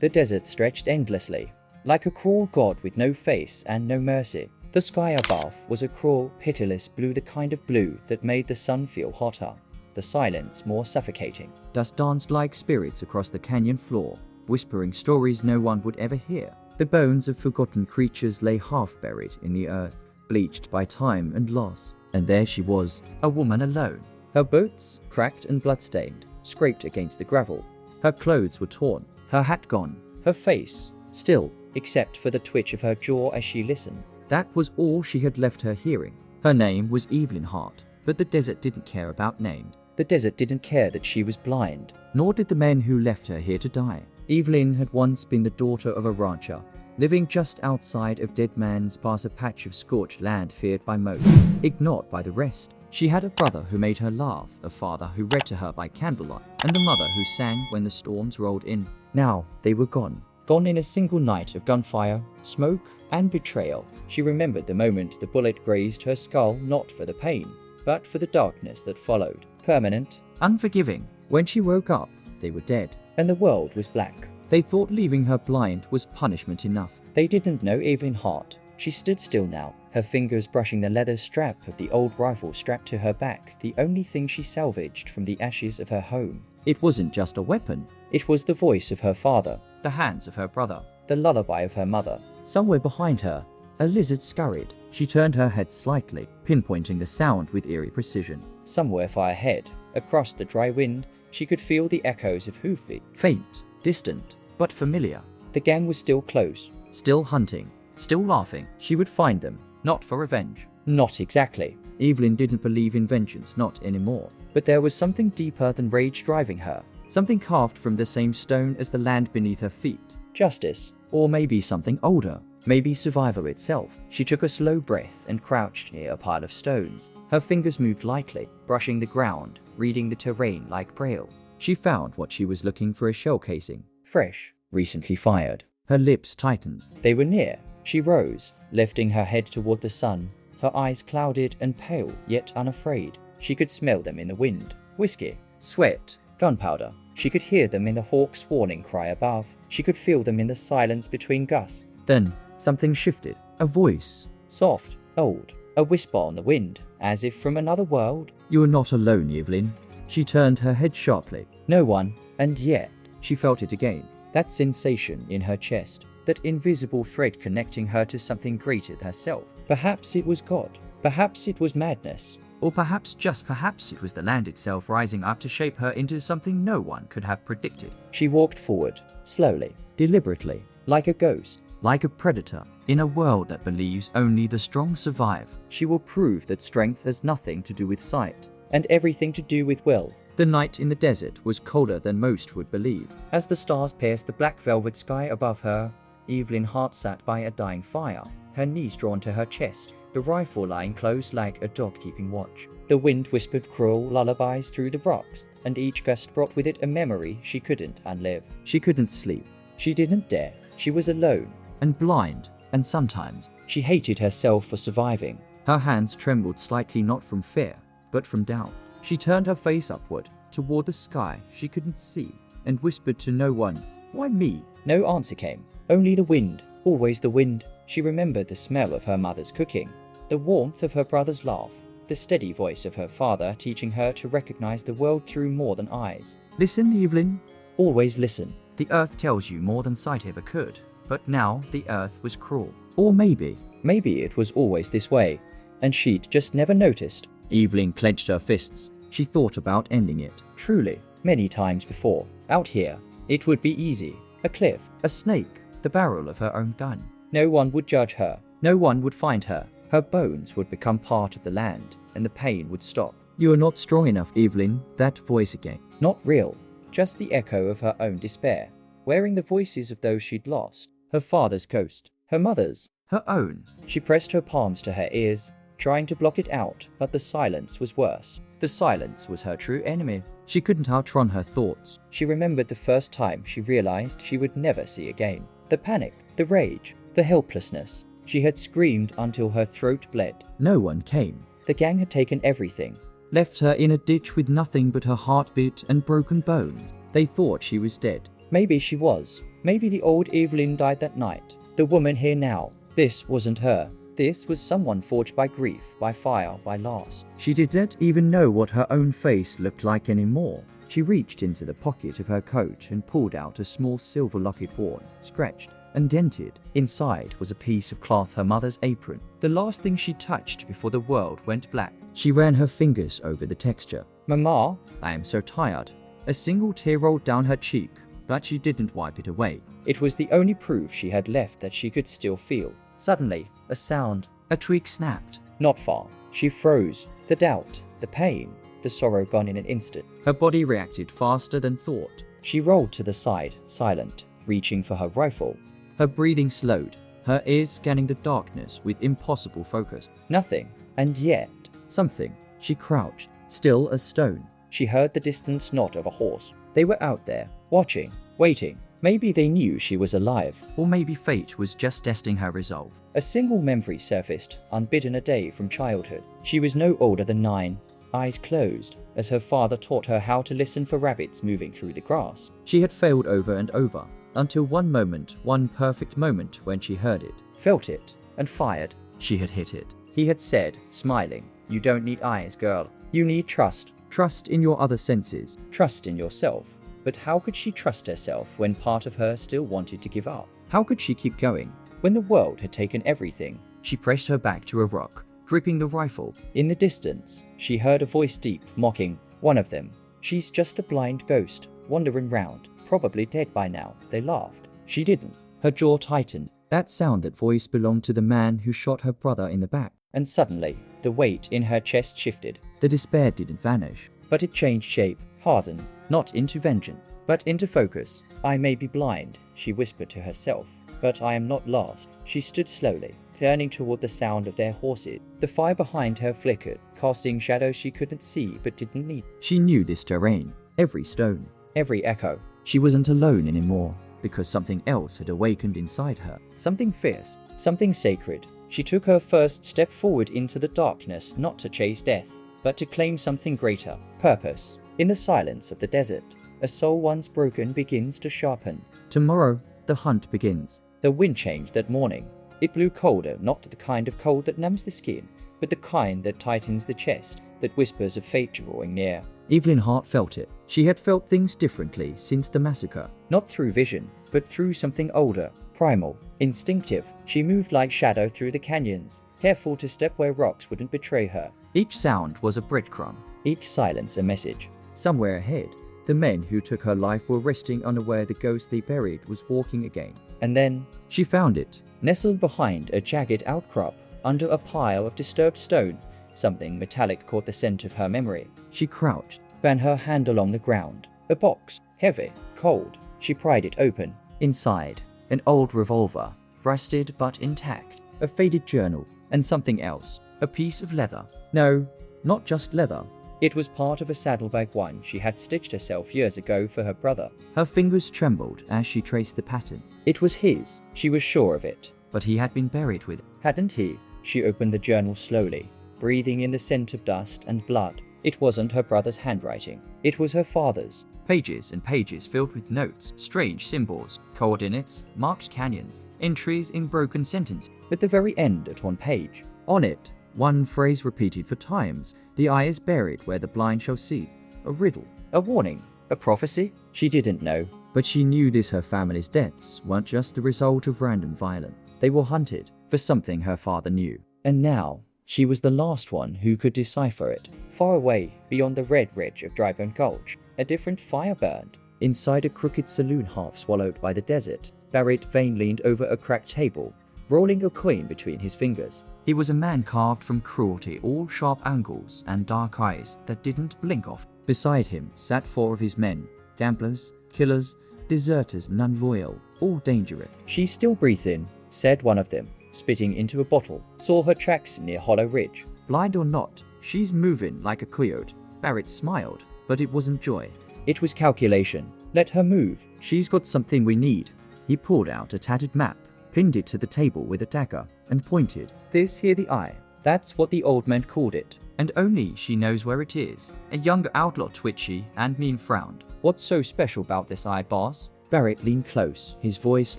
The desert stretched endlessly, like a cruel god with no face and no mercy. The sky above was a cruel, pitiless blue, the kind of blue that made the sun feel hotter, the silence more suffocating. Dust danced like spirits across the canyon floor, whispering stories no one would ever hear. The bones of forgotten creatures lay half-buried in the earth, bleached by time and loss. And there she was, a woman alone. Her boots, cracked and bloodstained, scraped against the gravel. Her clothes were torn, her hat gone, her face still, except for the twitch of her jaw as she listened. That was all she had left her hearing. Her name was Evelyn Hart, but the desert didn't care about names. The desert didn't care that she was blind, nor did the men who left her here to die. Evelyn had once been the daughter of a rancher, living just outside of Dead Man's Pass, a patch of scorched land feared by most, ignored by the rest. She had a brother who made her laugh, a father who read to her by candlelight, and a mother who sang when the storms rolled in. Now they were gone. Gone in a single night of gunfire, smoke, and betrayal. She remembered the moment the bullet grazed her skull, not for the pain, but for the darkness that followed. Permanent, unforgiving. When she woke up, they were dead, and the world was black. They thought leaving her blind was punishment enough. They didn't know Evelyn Hart. She stood still now, her fingers brushing the leather strap of the old rifle strapped to her back, the only thing she salvaged from the ashes of her home. It wasn't just a weapon. It was the voice of her father, the hands of her brother, the lullaby of her mother. Somewhere behind her, a lizard scurried. She turned her head slightly, pinpointing the sound with eerie precision. Somewhere far ahead, across the dry wind, she could feel the echoes of hoofbeats. Faint, distant, but familiar. The gang was still close, still hunting, still laughing. She would find them, not for revenge. Not exactly. Evelyn didn't believe in vengeance, not anymore. But there was something deeper than rage driving her. Something carved from the same stone as the land beneath her feet. Justice. Or maybe something older. Maybe survival itself. She took a slow breath and crouched near a pile of stones. Her fingers moved lightly, brushing the ground, reading the terrain like Braille. She found what she was looking for, a shell casing. Fresh. Recently fired. Her lips tightened. They were near. She rose, lifting her head toward the sun, her eyes clouded and pale, yet unafraid. She could smell them in the wind. Whiskey, sweat, gunpowder. She could hear them in the hawk's warning cry above. She could feel them in the silence between gusts. Then, something shifted. A voice. Soft, old, a whisper on the wind, as if from another world. You are not alone, Evelyn. She turned her head sharply. No one, and yet, she felt it again. That sensation in her chest. That invisible thread connecting her to something greater than herself. Perhaps it was God. Perhaps it was madness. Or perhaps, just perhaps, it was the land itself rising up to shape her into something no one could have predicted. She walked forward, slowly, deliberately, like a ghost, like a predator. In a world that believes only the strong survive, she will prove that strength has nothing to do with sight, and everything to do with will. The night in the desert was colder than most would believe. As the stars pierced the black velvet sky above her, Evelyn Hart sat by a dying fire, her knees drawn to her chest, the rifle lying close like a dog keeping watch. The wind whispered cruel lullabies through the rocks, and each gust brought with it a memory she couldn't unlive. She couldn't sleep. She didn't dare. She was alone, and blind, and sometimes she hated herself for surviving. Her hands trembled slightly, not from fear, but from doubt. She turned her face upward, toward the sky she couldn't see, and whispered to no one, "Why me?" No answer came. Only the wind, always the wind. She remembered the smell of her mother's cooking, the warmth of her brother's laugh, the steady voice of her father teaching her to recognize the world through more than eyes. Listen, Evelyn. Always listen. The earth tells you more than sight ever could. But now the earth was cruel. Or maybe it was always this way, and she'd just never noticed. Evelyn clenched her fists. She thought about ending it. Truly, many times before. Out here, it would be easy. A cliff, a snake, the barrel of her own gun. No one would judge her. No one would find her. Her bones would become part of the land, and the pain would stop. You are not strong enough, Evelyn. That voice again. Not real. Just the echo of her own despair. Wearing the voices of those she'd lost. Her father's ghost. Her mother's. Her own. She pressed her palms to her ears, trying to block it out, but the silence was worse. The silence was her true enemy. She couldn't outrun her thoughts. She remembered the first time she realized she would never see again. The panic, the rage, the helplessness. She had screamed until her throat bled. No one came. The gang had taken everything, left her in a ditch with nothing but her heartbeat and broken bones. They thought she was dead. Maybe she was. Maybe the old Evelyn died that night. The woman here now. This wasn't her. This was someone forged by grief, by fire, by loss. She didn't even know what her own face looked like anymore. She reached into the pocket of her coat and pulled out a small silver locket, worn, scratched, and dented. Inside was a piece of cloth, her mother's apron, the last thing she touched before the world went black. She ran her fingers over the texture. "Mama, I am so tired." A single tear rolled down her cheek, but she didn't wipe it away. It was the only proof she had left that she could still feel. Suddenly, a sound, a twig snapped. Not far. She froze. The doubt, the pain, the sorrow gone in an instant. Her body reacted faster than thought. She rolled to the side, silent, reaching for her rifle. Her breathing slowed, her ears scanning the darkness with impossible focus. Nothing, and yet something. She crouched, still as stone. She heard the distant snort of a horse. They were out there, watching, waiting. Maybe they knew she was alive, or maybe fate was just testing her resolve. A single memory surfaced, unbidden, a day from childhood. She was no older than 9, eyes closed, as her father taught her how to listen for rabbits moving through the grass. She had failed over and over, until one moment, one perfect moment, when she heard it, felt it, and fired. She had hit it. He had said, smiling, "You don't need eyes, girl. You need trust. Trust in your other senses. Trust in yourself." But how could she trust herself when part of her still wanted to give up? How could she keep going when the world had taken everything? She pressed her back to a rock, gripping the rifle. In the distance, she heard a voice, deep, mocking. One of them. "She's just a blind ghost, wandering round, probably dead by now." They laughed. She didn't. Her jaw tightened. That sound, that voice, belonged to the man who shot her brother in the back. And suddenly, the weight in her chest shifted. The despair didn't vanish, but it changed shape, hardened, not into vengeance, but into focus. "I may be blind," she whispered to herself, "but I am not lost." She stood slowly, turning toward the sound of their horses. The fire behind her flickered, casting shadows she couldn't see but didn't need. She knew this terrain, every stone, every echo. She wasn't alone anymore, because something else had awakened inside her. Something fierce, something sacred. She took her first step forward into the darkness, not to chase death, but to claim something greater, purpose. In the silence of the desert, a soul once broken begins to sharpen. Tomorrow, the hunt begins. The wind changed that morning. It blew colder, not the kind of cold that numbs the skin, but the kind that tightens the chest, that whispers of fate drawing near. Evelyn Hart felt it. She had felt things differently since the massacre. Not through vision, but through something older, primal, instinctive. She moved like shadow through the canyons, careful to step where rocks wouldn't betray her. Each sound was a breadcrumb, each silence a message. Somewhere ahead, the men who took her life were resting, unaware the ghost they buried was walking again. And then, she found it, nestled behind a jagged outcrop, under a pile of disturbed stone. Something metallic caught the scent of her memory. She crouched, ran her hand along the ground. A box, heavy, cold. She pried it open. Inside, an old revolver, rusted but intact, a faded journal, and something else, a piece of leather. No, not just leather. It was part of a saddlebag, one she had stitched herself years ago for her brother. Her fingers trembled as she traced the pattern. It was his, she was sure of it. But he had been buried with it, hadn't he? She opened the journal slowly, breathing in the scent of dust and blood. It wasn't her brother's handwriting. It was her father's. Pages and pages filled with notes, strange symbols, coordinates, marked canyons, entries in broken sentences. At the very end, at one page, on it, one phrase repeated for times: "The eye is buried where the blind shall see." A riddle, a warning, a prophecy? She didn't know, but she knew this: her family's deaths weren't just the result of random violence. They were hunted for something her father knew. And now, she was the last one who could decipher it. Far away, beyond the red ridge of Drybone Gulch, a different fire burned. Inside a crooked saloon half swallowed by the desert, Barrett Vane leaned over a cracked table, rolling a coin between his fingers. He was a man carved from cruelty, all sharp angles and dark eyes that didn't blink off. Beside him sat 4 of his men, gamblers, killers, deserters, none loyal, all dangerous. "She's still breathing," said one of them, spitting into a bottle. "Saw her tracks near Hollow Ridge. Blind or not, she's moving like a coyote." Barrett smiled, but it wasn't joy. It was calculation. Let her move. She's got something we need. He pulled out a tattered map, pinned it to the table with a dagger, and pointed. "This here, the eye. That's what the old man called it. And only she knows where it is." A younger outlaw, twitchy and mean, frowned. "What's so special about this eye, boss?" Barrett leaned close, his voice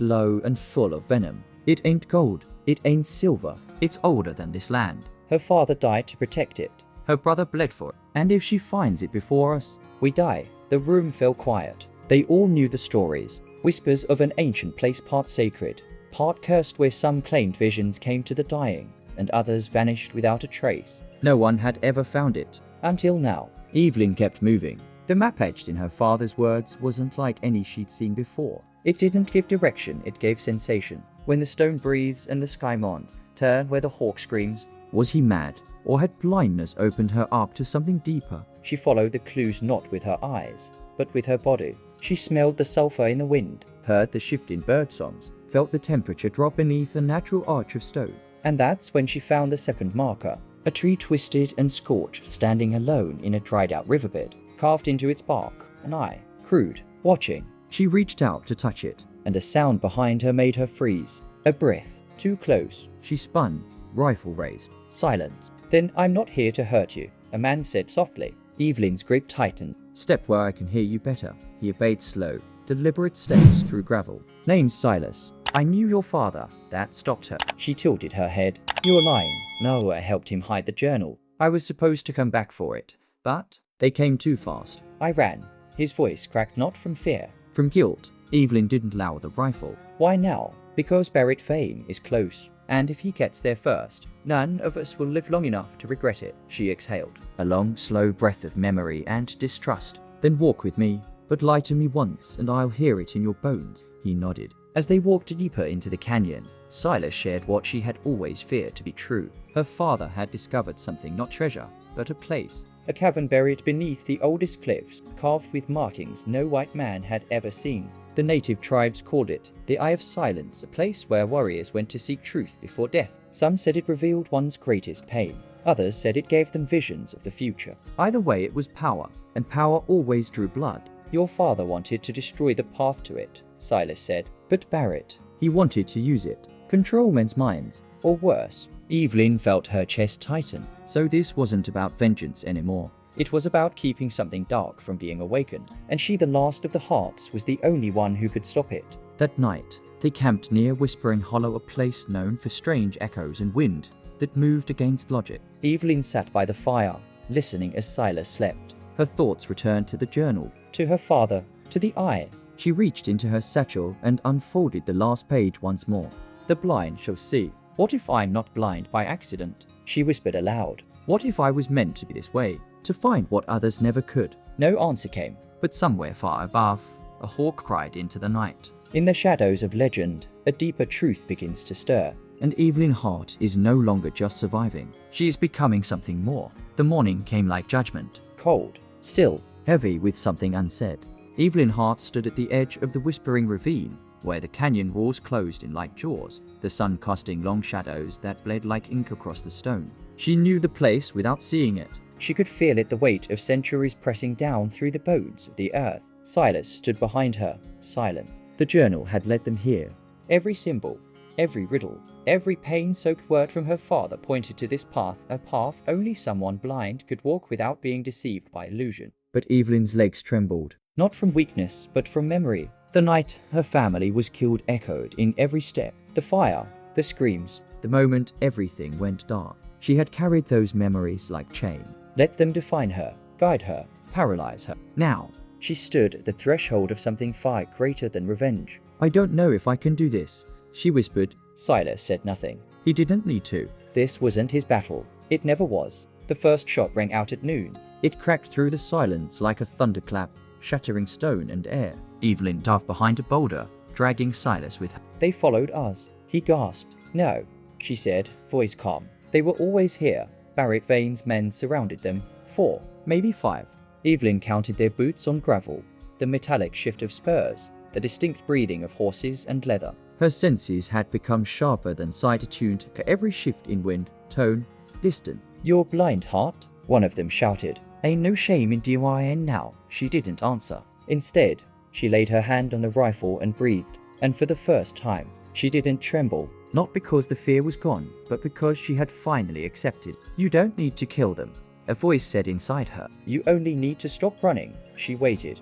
low and full of venom. It ain't gold. It ain't silver. It's older than this land. Her father died to protect it. Her brother bled for it. And if she finds it before us, we die. The room fell quiet. They all knew the stories. Whispers of an ancient place, part sacred, part cursed, where some claimed visions came to the dying, and others vanished without a trace. No one had ever found it. Until now. Evelyn kept moving. The map etched in her father's words wasn't like any she'd seen before. It didn't give direction, it gave sensation. When the stone breathes and the sky mourns, turn where the hawk screams. Was he mad? Or had blindness opened her up to something deeper? She followed the clues not with her eyes, but with her body. She smelled the sulfur in the wind, heard the shift in bird songs, felt the temperature drop beneath a natural arch of stone. And that's when she found the second marker. A tree twisted and scorched, standing alone in a dried-out riverbed. Carved into its bark, an eye, crude, watching. She reached out to touch it, and a sound behind her made her freeze. A breath, too close. She spun, rifle raised. Silence. Then I'm not here to hurt you, a man said softly. Evelyn's grip tightened. Step where I can hear you better. He obeyed, slow, deliberate steps through gravel. Name's Silas. I knew your father. That stopped her. She tilted her head. You're lying. No, I helped him hide the journal. I was supposed to come back for it, but they came too fast. I ran. His voice cracked, not from fear, from guilt. Evelyn didn't lower the rifle. Why now? Because Barrett Vane is close, and if he gets there first, none of us will live long enough to regret it. She exhaled, a long, slow breath of memory and distrust. Then walk with me, but lie to me once and I'll hear it in your bones. He nodded. As they walked deeper into the canyon, Silas shared what she had always feared to be true. Her father had discovered something, not treasure, but a place. A cavern buried beneath the oldest cliffs, carved with markings no white man had ever seen. The native tribes called it the Eye of Silence, a place where warriors went to seek truth before death. Some said it revealed one's greatest pain. Others said it gave them visions of the future. Either way, it was power, and power always drew blood. Your father wanted to destroy the path to it, Silas said. But Barrett, he wanted to use it. Control men's minds, or worse. Evelyn felt her chest tighten. So this wasn't about vengeance anymore. It was about keeping something dark from being awakened, and she, the last of the Harts, was the only one who could stop it. That night, they camped near Whispering Hollow, a place known for strange echoes and wind that moved against logic. Evelyn sat by the fire, listening as Silas slept. Her thoughts returned to the journal, to her father, to the eye. She reached into her satchel and unfolded the last page once more. The blind shall see. What if I'm not blind by accident? She whispered aloud. What if I was meant to be this way? To find what others never could? No answer came, but somewhere far above, a hawk cried into the night. In the shadows of legend, a deeper truth begins to stir, and Evelyn Hart is no longer just surviving. She is becoming something more. The morning came like judgment, cold, still, heavy with something unsaid. Evelyn Hart stood at the edge of the Whispering Ravine, where the canyon walls closed in like jaws, the sun casting long shadows that bled like ink across the stone. She knew the place without seeing it. She could feel it, the weight of centuries pressing down through the bones of the earth. Silas stood behind her, silent. The journal had led them here. Every symbol, every riddle, every pain-soaked word from her father pointed to this path, a path only someone blind could walk without being deceived by illusion. But Evelyn's legs trembled, not from weakness, but from memory. The night her family was killed echoed in every step. The fire, the screams, the moment everything went dark. She had carried those memories like chain. Let them define her, guide her, paralyze her. Now, she stood at the threshold of something far greater than revenge. I don't know if I can do this, she whispered. Silas said nothing. He didn't need to. This wasn't his battle. It never was. The first shot rang out at noon. It cracked through the silence like a thunderclap, shattering stone and air. Evelyn dove behind a boulder, dragging Silas with her. They followed us. He gasped. No, she said, voice calm. They were always here. Barrett Vane's men surrounded them. 4, maybe 5. Evelyn counted their boots on gravel, the metallic shift of spurs, the distinct breathing of horses and leather. Her senses had become sharper than sight, attuned to every shift in wind, tone, distance. You're blind, Hart? One of them shouted. Ain't no shame in DYN now. She didn't answer. Instead, she laid her hand on the rifle and breathed, and for the first time, she didn't tremble. Not because the fear was gone, but because she had finally accepted. You don't need to kill them, a voice said inside her. You only need to stop running. She waited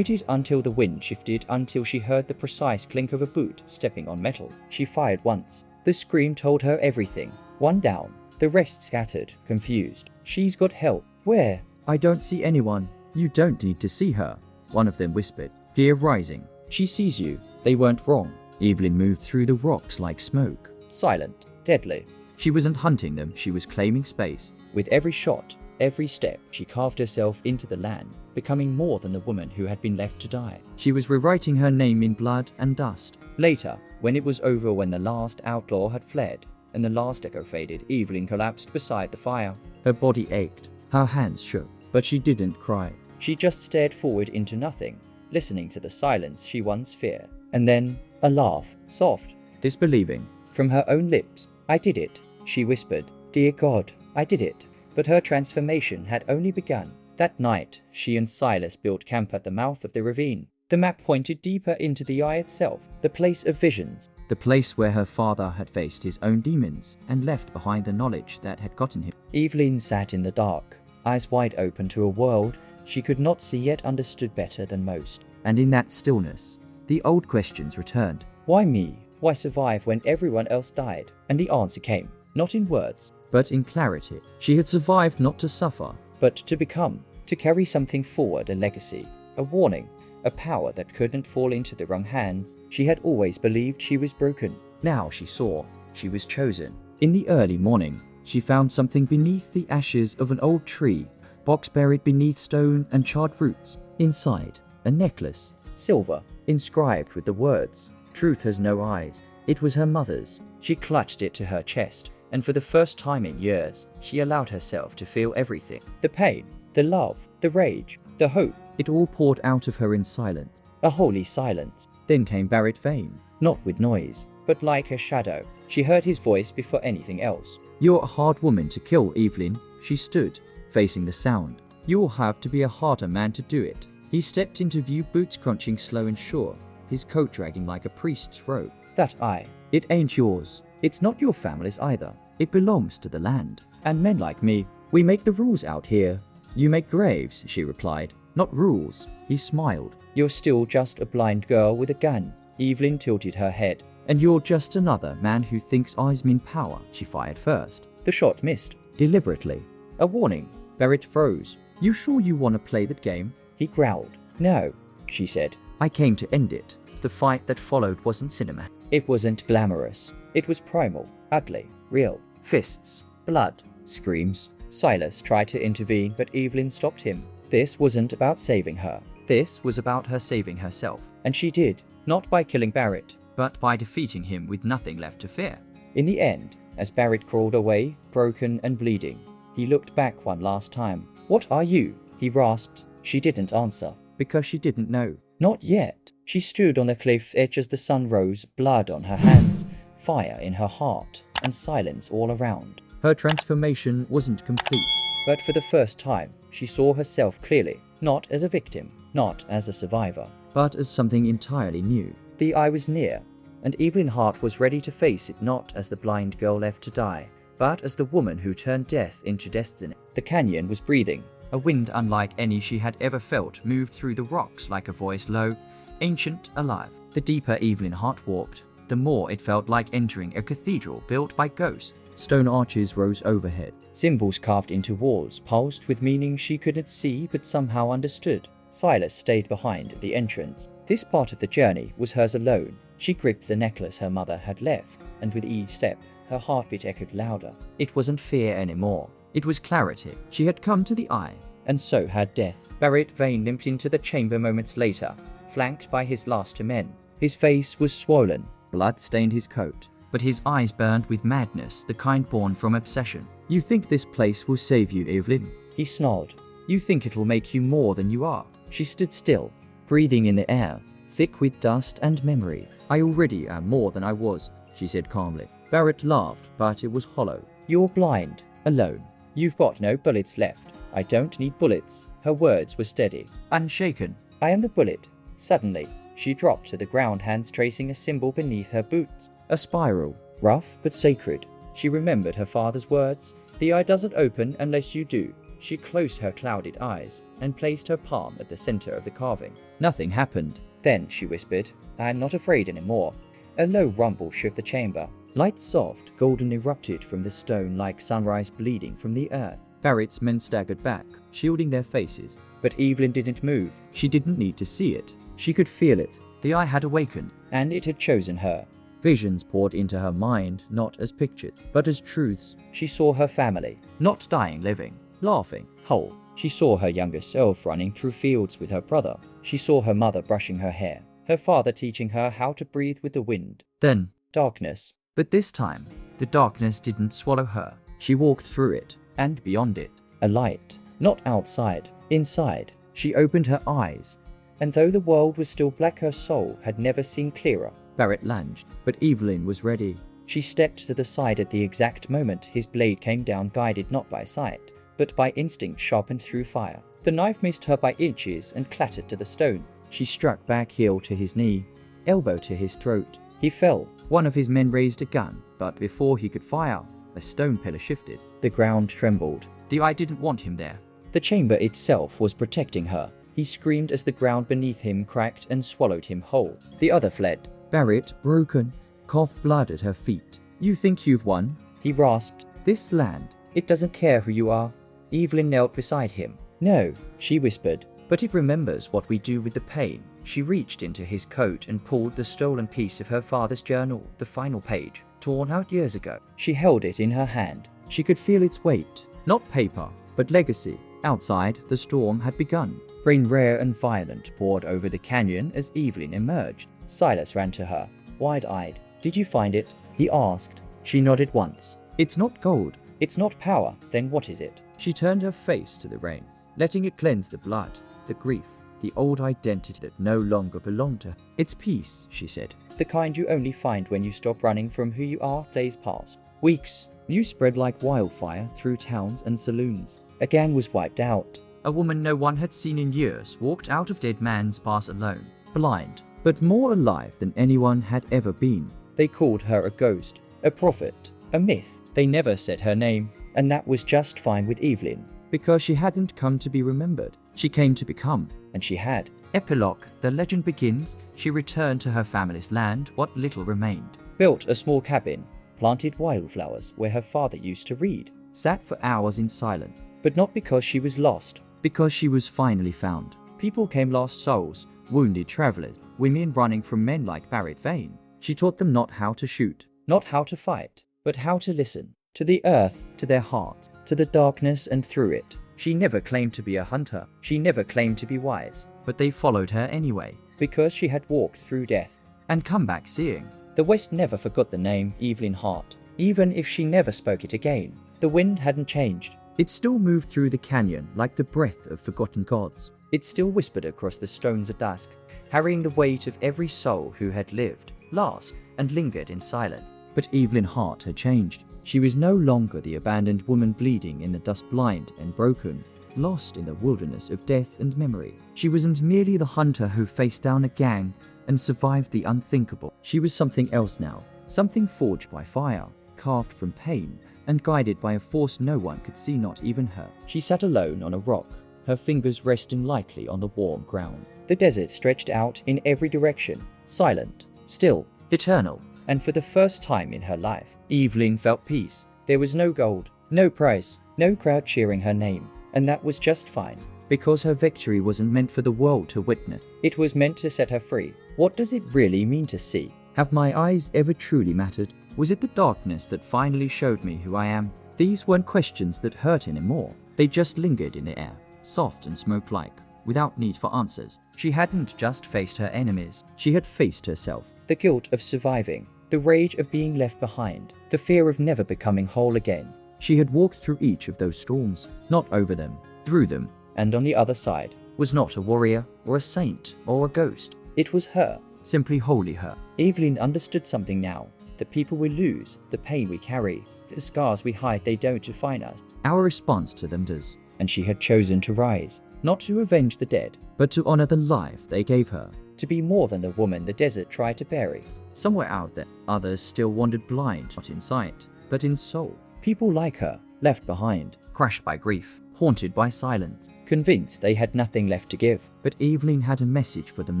until the wind shifted, until she heard the precise clink of a boot stepping on metal. She fired once. The scream told her everything. One down, the rest scattered, confused. She's got help. Where? I don't see anyone. You don't need to see her, one of them whispered, fear rising. She sees you. They weren't wrong. Evelyn moved through the rocks like smoke. Silent, deadly. She wasn't hunting them, she was claiming space. With every shot, every step, she carved herself into the land, becoming more than the woman who had been left to die. She was rewriting her name in blood and dust. Later, when it was over, when the last outlaw had fled, and the last echo faded, Evelyn collapsed beside the fire. Her body ached, her hands shook, but she didn't cry. She just stared forward into nothing, listening to the silence she once feared. And then, a laugh, soft, disbelieving, from her own lips. I did it, she whispered. Dear God, I did it. But her transformation had only begun. That night, she and Silas built camp at the mouth of the ravine. The map pointed deeper into the eye itself, the place of visions, the place where her father had faced his own demons and left behind the knowledge that had gotten him. Evelyn sat in the dark, eyes wide open to a world she could not see yet understood better than most. And in that stillness, the old questions returned. Why me? Why survive when everyone else died? And the answer came, not in words, but in clarity. She had survived not to suffer, but to become, to carry something forward, a legacy, a warning, a power that couldn't fall into the wrong hands. She had always believed she was broken. Now she saw she was chosen. In the early morning, she found something beneath the ashes of an old tree, box buried beneath stone and charred roots. Inside, a necklace, silver, inscribed with the words, "Truth has no eyes." It was her mother's. She clutched it to her chest, and for the first time in years, she allowed herself to feel everything. The pain, the love, the rage, the hope. It all poured out of her in silence, a holy silence. Then came Barrett Vane, not with noise, but like a shadow. She heard his voice before anything else. You're a hard woman to kill, Evelyn. She stood, facing the sound. You'll have to be a harder man to do it. He stepped into view, boots crunching slow and sure, his coat dragging like a priest's robe. That eye, it ain't yours. It's not your family's either. It belongs to the land. And men like me, we make the rules out here. You make graves, she replied. Not rules. He smiled. You're still just a blind girl with a gun. Evelyn tilted her head. And you're just another man who thinks eyes mean power. She fired first. The shot missed, deliberately. A warning. Barrett froze. You sure you want to play that game? He growled. No, she said. I came to end it. The fight that followed wasn't cinema. It wasn't glamorous. It was primal, ugly, real. Fists, blood, screams. Silas tried to intervene, but Evelyn stopped him. This wasn't about saving her. This was about her saving herself. And she did, not by killing Barrett, but by defeating him with nothing left to fear. In the end, as Barrett crawled away, broken and bleeding, he looked back one last time. What are you? He rasped. She didn't answer, because she didn't know. Not yet. She stood on the cliff's edge as the sun rose, blood on her hands, fire in her heart, and silence all around. Her transformation wasn't complete, but for the first time, she saw herself clearly, not as a victim, not as a survivor, but as something entirely new. The eye was near, and Evelyn Hart was ready to face it, not as the blind girl left to die, but as the woman who turned death into destiny. The canyon was breathing. A wind unlike any she had ever felt moved through the rocks like a voice low, ancient, alive. The deeper Evelyn Hart walked, the more it felt like entering a cathedral built by ghosts. Stone arches rose overhead, symbols carved into walls pulsed with meaning she couldn't see but somehow understood. Silas stayed behind at the entrance. This part of the journey was hers alone. She gripped the necklace her mother had left, and with each step, her heartbeat echoed louder. It wasn't fear anymore. It was clarity. She had come to the eye, and so had death. Barrett Vane limped into the chamber moments later, flanked by his last two men. His face was swollen, blood stained his coat, but his eyes burned with madness, the kind born from obsession. You think this place will save you, Evelyn? He snarled. You think it'll make you more than you are? She stood still, breathing in the air, thick with dust and memory. I already am more than I was, she said calmly. Barrett laughed, but it was hollow. You're blind, alone. You've got no bullets left. I don't need bullets. Her words were steady, unshaken. I am the bullet. Suddenly, she dropped to the ground, hands tracing a symbol beneath her boots. A spiral, rough but sacred. She remembered her father's words. The eye doesn't open unless you do. She closed her clouded eyes and placed her palm at the center of the carving. Nothing happened. Then she whispered, "I am not afraid anymore." A low rumble shook the chamber. Light soft, golden erupted from the stone like sunrise bleeding from the earth. Barrett's men staggered back, shielding their faces. But Evelyn didn't move. She didn't need to see it. She could feel it. The eye had awakened, and it had chosen her. Visions poured into her mind, not as pictured, but as truths. She saw her family, not dying, living, laughing, whole. She saw her younger self running through fields with her brother. She saw her mother brushing her hair, her father teaching her how to breathe with the wind. Then, darkness. But this time, the darkness didn't swallow her. She walked through it, and beyond it, a light. Not outside, inside. She opened her eyes, and though the world was still black, her soul had never seen clearer. Barrett lunged, but Evelyn was ready. She stepped to the side at the exact moment his blade came down, guided not by sight, but by instinct sharpened through fire. The knife missed her by inches and clattered to the stone. She struck back, heel to his knee, elbow to his throat. He fell. One of his men raised a gun, but before he could fire, a stone pillar shifted. The ground trembled. The eye didn't want him there. The chamber itself was protecting her. He screamed as the ground beneath him cracked and swallowed him whole. The other fled. Barrett, broken, coughed blood at her feet. "You think you've won?" he rasped. "This land, it doesn't care who you are." Evelyn knelt beside him. "No," she whispered, "but it remembers what we do with the pain." She reached into his coat and pulled the stolen piece of her father's journal, the final page, torn out years ago. She held it in her hand. She could feel its weight. Not paper, but legacy. Outside, the storm had begun. Rain rare and violent poured over the canyon as Evelyn emerged. Silas ran to her, wide-eyed. "Did you find it?" he asked. She nodded once. "It's not gold. It's not power. Then what is it?" She turned her face to the rain, letting it cleanse the blood, the grief, the old identity that no longer belonged to her. "It's peace," she said. "The kind you only find when you stop running from who you are." Days passed. Weeks. News spread like wildfire through towns and saloons. A gang was wiped out. A woman no one had seen in years walked out of Dead Man's Pass alone, blind, but more alive than anyone had ever been. They called her a ghost, a prophet, a myth. They never said her name, and that was just fine with Evelyn, because she hadn't come to be remembered. She came to become, and she had. Epilogue. The legend begins. She returned to her family's land, what little remained. Built a small cabin, planted wildflowers where her father used to read, sat for hours in silence, but not because she was lost, because she was finally found. People came, lost souls, wounded travelers, women running from men like Barrett Vane. She taught them not how to shoot, not how to fight, but how to listen. To the earth, to their hearts, to the darkness, and through it. She never claimed to be a hunter. She never claimed to be wise. But they followed her anyway, because she had walked through death and come back seeing. The West never forgot the name Evelyn Hart, even if she never spoke it again. The wind hadn't changed. It still moved through the canyon like the breath of forgotten gods. It still whispered across the stones at dusk, carrying the weight of every soul who had lived, lost, and lingered in silence. But Evelyn Hart had changed. She was no longer the abandoned woman bleeding in the dust, blind and broken, lost in the wilderness of death and memory. She wasn't merely the hunter who faced down a gang and survived the unthinkable. She was something else now, something forged by fire, carved from pain, and guided by a force no one could see, not even her. She sat alone on a rock, her fingers resting lightly on the warm ground. The desert stretched out in every direction, silent, still, eternal. And for the first time in her life, Evelyn felt peace. There was no gold, no prize, no crowd cheering her name. And that was just fine, because her victory wasn't meant for the world to witness. It was meant to set her free. What does it really mean to see? Have my eyes ever truly mattered? Was it the darkness that finally showed me who I am? These weren't questions that hurt anymore. They just lingered in the air, soft and smoke-like, without need for answers. She hadn't just faced her enemies. She had faced herself. The guilt of surviving, the rage of being left behind, the fear of never becoming whole again. She had walked through each of those storms, not over them, through them, and on the other side was not a warrior or a saint or a ghost. It was her, simply wholly her. Evelyn understood something now. The people we lose, the pain we carry, the scars we hide, they don't define us. Our response to them does. And she had chosen to rise, not to avenge the dead, but to honor the life they gave her, to be more than the woman the desert tried to bury. Somewhere out there, others still wandered blind, not in sight, but in soul. People like her, left behind, crushed by grief, haunted by silence, convinced they had nothing left to give. but Evelyn had a message for them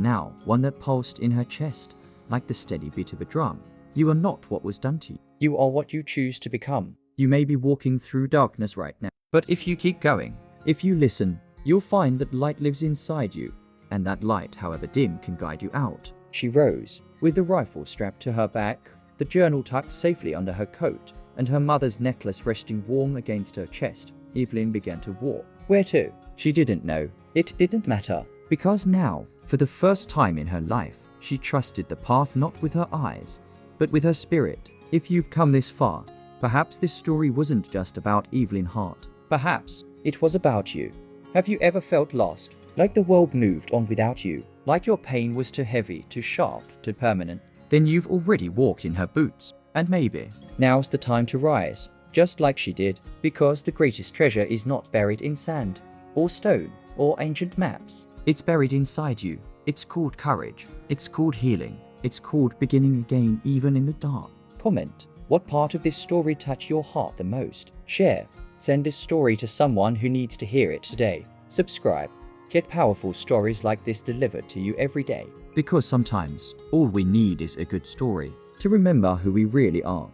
now, one that pulsed in her chest, like the steady beat of a drum. You are not what was done to you. You are what you choose to become. You may be walking through darkness right now, but if you keep going, if you listen, you'll find that light lives inside you, and that light, however dim, can guide you out. She rose, with the rifle strapped to her back, the journal tucked safely under her coat, and her mother's necklace resting warm against her chest. Evelyn began to walk. Where to? She didn't know. It didn't matter. Because now, for the first time in her life, she trusted the path not with her eyes, but with her spirit. If you've come this far, perhaps this story wasn't just about Evelyn Hart. Perhaps it was about you. Have you ever felt lost? Like the world moved on without you? Like your pain was too heavy, too sharp, too permanent? Then you've already walked in her boots. And maybe now's the time to rise, just like she did, because the greatest treasure is not buried in sand, or stone, or ancient maps. it's buried inside you. It's called courage. It's called healing. It's called beginning again even in the dark. Comment what part of this story touched your heart the most. Share. Send this story to someone who needs to hear it today. Subscribe. Get powerful stories like this delivered to you every day. Because sometimes all we need is a good story to remember who we really are.